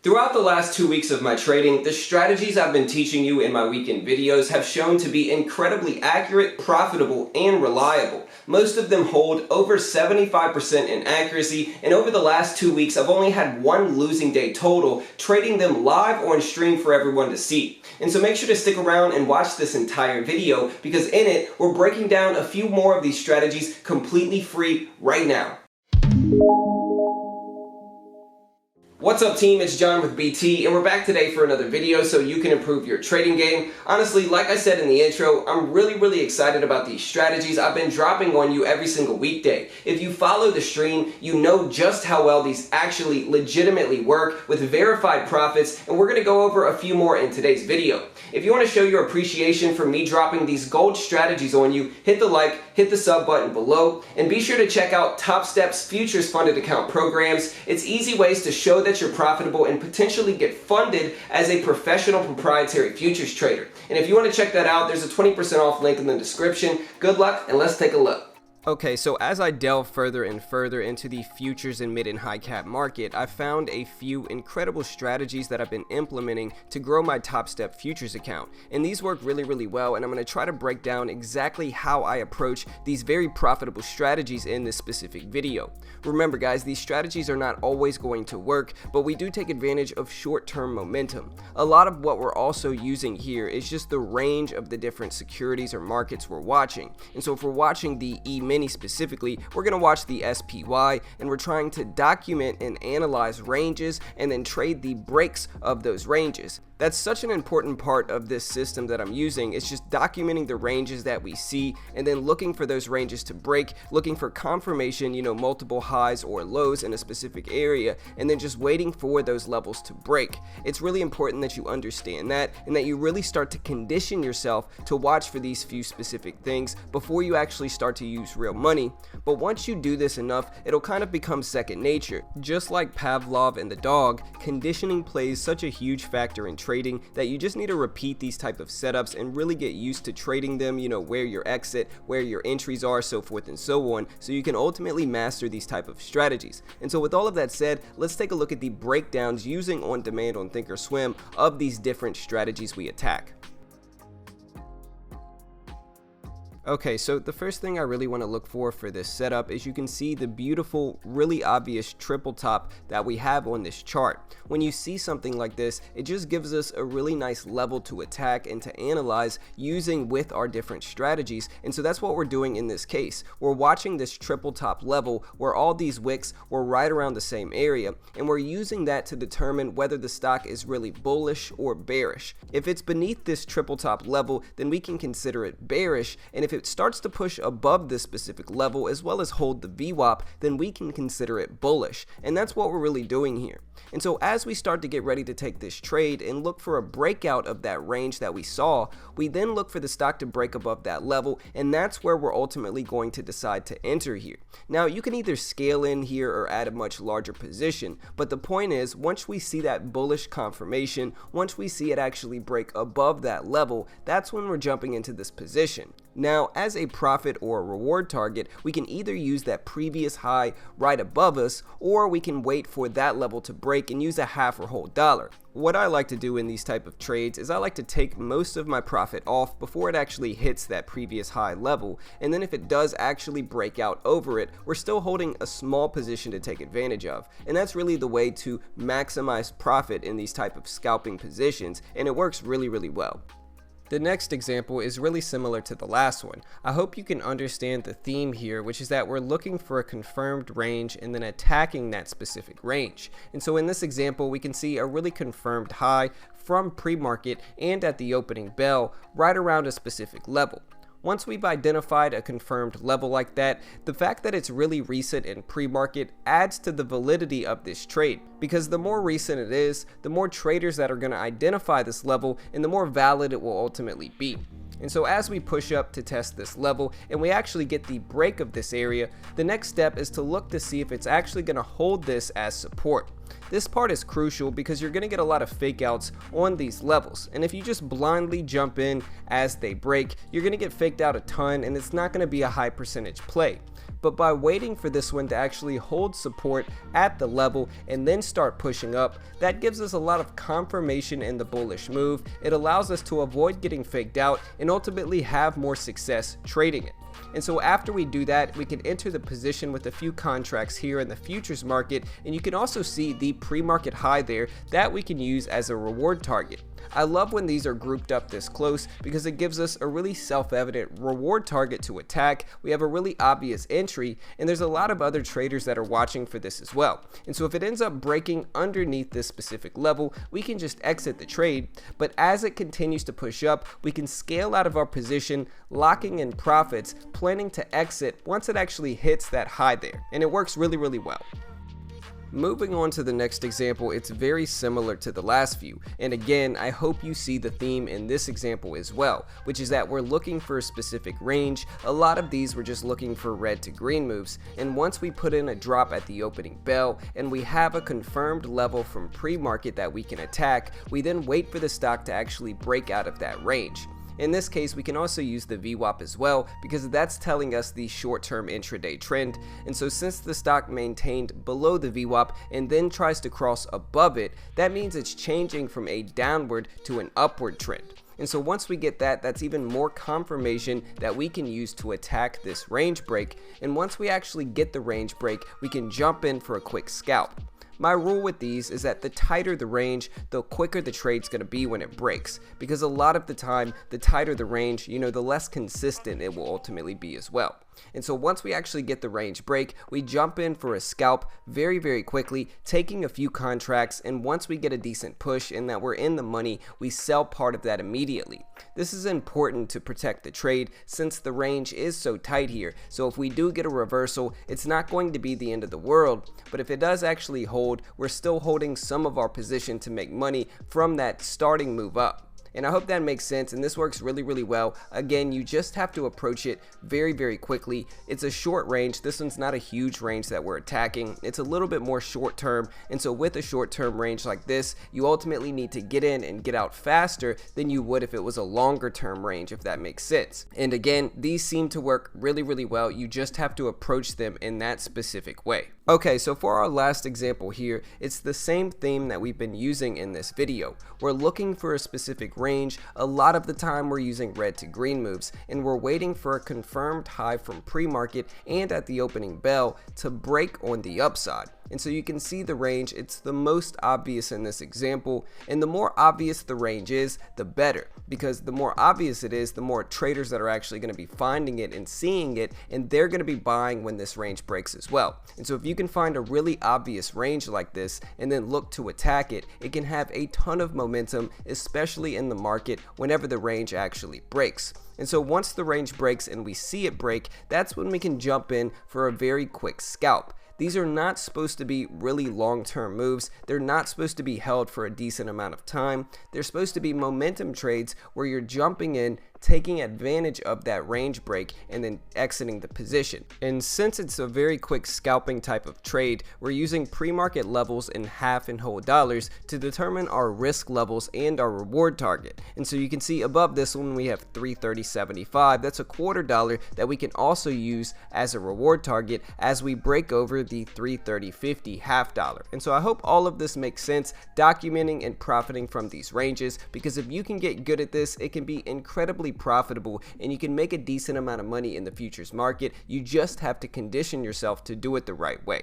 Throughout the last 2 weeks of my trading, the strategies I've been teaching you in my weekend videos have shown to be incredibly accurate, profitable, and reliable. Most of them hold over 75% in accuracy, and over the last 2 weeks I've only had one losing day total, trading them live on stream for everyone to see. And so make sure to stick around and watch this entire video, because in it we're breaking down a few more of these strategies completely free right now. What's up team, it's John with BT, and we're back today for another video so you can improve your trading game. Honestly, like I said in the intro, I'm really excited about these strategies I've been dropping on you every single weekday. If you follow the stream, you know just how well these actually legitimately work with verified profits, and we're going to go over a few more in today's video. If you want to show your appreciation for me dropping these gold strategies on you, hit the like, hit the sub button below, and be sure to check out Top Steps Futures Funded Account programs. It's easy ways to show that you're profitable and potentially get funded as a professional proprietary futures trader. And if you want to check that out, there's a 20% off link in the description. Good luck, and let's take a look. Okay, so as I delve further and further into the futures and mid and high cap market, I found a few incredible strategies that I've been implementing to grow my Top Step futures account. And these work really well, and I'm going to try to break down exactly how I approach these very profitable strategies in this specific video. Remember guys, these strategies are not always going to work, but we do take advantage of short-term momentum. A lot of what we're also using here is just the range of the different securities or markets we're watching. And so if we're watching the mini specifically, we're going to watch the SPY, and we're trying to document and analyze ranges and then trade the breaks of those ranges. That's such an important part of this system that I'm using. It's just documenting the ranges that we see and then looking for those ranges to break, looking for confirmation, multiple highs or lows in a specific area, and then just waiting for those levels to break. It's really important that you understand that and that you really start to condition yourself to watch for these few specific things before you actually start to use real money. But once you do this enough, it'll kind of become second nature. Just like Pavlov and the dog, conditioning plays such a huge factor in trading that you just need to repeat these type of setups and really get used to trading them, where your exit, where your entries are, so forth and so on, so you can ultimately master these type of strategies. And so with all of that said, let's take a look at the breakdowns using on demand on Thinkorswim of these different strategies we attack. Okay, so the first thing I really want to look for this setup is you can see the beautiful, really obvious triple top that we have on this chart. When you see something like this, it just gives us a really nice level to attack and to analyze using with our different strategies. And so that's what we're doing in this case. We're watching this triple top level where all these wicks were right around the same area, and we're using that to determine whether the stock is really bullish or bearish. If it's beneath this triple top level, then we can consider it bearish, and if it starts to push above this specific level as well as hold the VWAP, then we can consider it bullish. And that's what we're really doing here. And so as we start to get ready to take this trade and look for a breakout of that range that we saw, we then look for the stock to break above that level, and that's where we're ultimately going to decide to enter here. Now you can either scale in here or add a much larger position, but the point is, once we see that bullish confirmation, once we see it actually break above that level, that's when we're jumping into this position. Now, as a profit or a reward target, we can either use that previous high right above us, or we can wait for that level to break and use a half or whole dollar. What I like to do in these type of trades is I like to take most of my profit off before it actually hits that previous high level, and then if it does actually break out over it, we're still holding a small position to take advantage of. And that's really the way to maximize profit in these type of scalping positions, and it works really well. The next example is really similar to the last one. I hope you can understand the theme here, which is that we're looking for a confirmed range and then attacking that specific range. And so in this example, we can see a really confirmed high from pre-market and at the opening bell right around a specific level. Once we've identified a confirmed level like that, the fact that it's really recent in pre-market adds to the validity of this trade, because the more recent it is, the more traders that are going to identify this level and the more valid it will ultimately be. And so as we push up to test this level and we actually get the break of this area, the next step is to look to see if it's actually going to hold this as support. This part is crucial because you're going to get a lot of fake outs on these levels, and if you just blindly jump in as they break, you're going to get faked out a ton and it's not going to be a high percentage play. but by waiting for this one to actually hold support at the level and then start pushing up, that gives us a lot of confirmation in the bullish move. It allows us to avoid getting faked out and ultimately have more success trading it. And so after we do that, we can enter the position with a few contracts here in the futures market, and you can also see the pre-market high there that we can use as a reward target. I love when these are grouped up this close because it gives us a really self-evident reward target to attack. We have a really obvious entry, and there's a lot of other traders that are watching for this as well. And so if it ends up breaking underneath this specific level, we can just exit the trade. But as it continues to push up, we can scale out of our position, locking in profits, planning to exit once it actually hits that high there. And it works really, really well. Moving on to the next example, it's very similar to the last few, and again, I hope you see the theme in this example as well, which is that we're looking for a specific range. A lot of these were just looking for red to green moves, and once we put in a drop at the opening bell and we have a confirmed level from pre-market that we can attack, we then wait for the stock to actually break out of that range. In this case, we can also use the VWAP as well because that's telling us the short-term intraday trend. And so since the stock maintained below the VWAP and then tries to cross above it, that means it's changing from a downward to an upward trend. And so once we get that, that's even more confirmation that we can use to attack this range break. And once we actually get the range break, we can jump in for a quick scalp. My rule with these is that the tighter the range, the quicker the trade's going to be when it breaks, because a lot of the time, the tighter the range, the less consistent it will ultimately be as well. And so once we actually get the range break, we jump in for a scalp very, very quickly, taking a few contracts, and once we get a decent push and that we're in the money, we sell part of that immediately. This is important to protect the trade since the range is so tight here, so if we do get a reversal, it's not going to be the end of the world, but if it does actually hold, we're still holding some of our position to make money from that starting move up. And I hope that makes sense, and this works really, really well. Again, you just have to approach it very, very quickly. It's a short range. This one's not a huge range that we're attacking. It's a little bit more short term, and so with a short term range like this, you ultimately need to get in and get out faster than you would if it was a longer term range, if that makes sense. And again, these seem to work really, really well. You just have to approach them in that specific way. Okay, so for our last example here, it's the same theme that we've been using in this video. We're looking for a specific range. A lot of the time we're using red to green moves, and we're waiting for a confirmed high from pre-market and at the opening bell to break on the upside. And so you can see the range, it's the most obvious in this example, and the more obvious the range is, the better, because the more obvious it is, the more traders that are actually going to be finding it and seeing it, and they're going to be buying when this range breaks as well. And so if you can find a really obvious range like this and then look to attack it, it can have a ton of momentum, especially in the market whenever the range actually breaks. And so once the range breaks and we see it break, that's when we can jump in for a very quick scalp. These are not supposed to be really long-term moves. They're not supposed to be held for a decent amount of time. They're supposed to be momentum trades where you're jumping in, taking advantage of that range break, and then exiting the position. And since it's a very quick scalping type of trade, we're using pre-market levels in half and whole dollars to determine our risk levels and our reward target. And so you can see above this one we have 330.75. That's a $0.25 that we can also use as a reward target as we break over the 330.50 half dollar. And so I hope all of this makes sense, documenting and profiting from these ranges, because if you can get good at this, it can be incredibly profitable and you can make a decent amount of money in the futures market. You just have to condition yourself to do it the right way.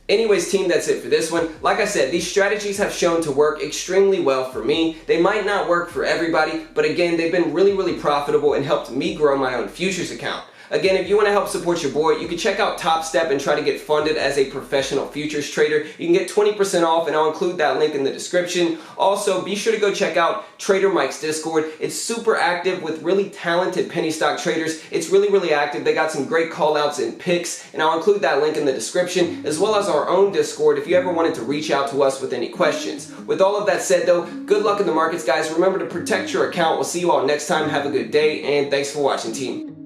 Anyways, team, that's it for this one. Like I said, these strategies have shown to work extremely well for me. They might not work for everybody, but again, they've been really, really profitable and helped me grow my own futures account. Again, if you want to help support your boy, you can check out Top Step and try to get funded as a professional futures trader. You can get 20% off, and I'll include that link in the description. Also, be sure to go check out Trader Mike's Discord. It's super active with really talented penny stock traders. It's really, really active. They got some great callouts and picks, and I'll include that link in the description, as well as our own Discord if you ever wanted to reach out to us with any questions. With all of that said, though, good luck in the markets, guys. Remember to protect your account. We'll see you all next time. Have a good day, and thanks for watching, team.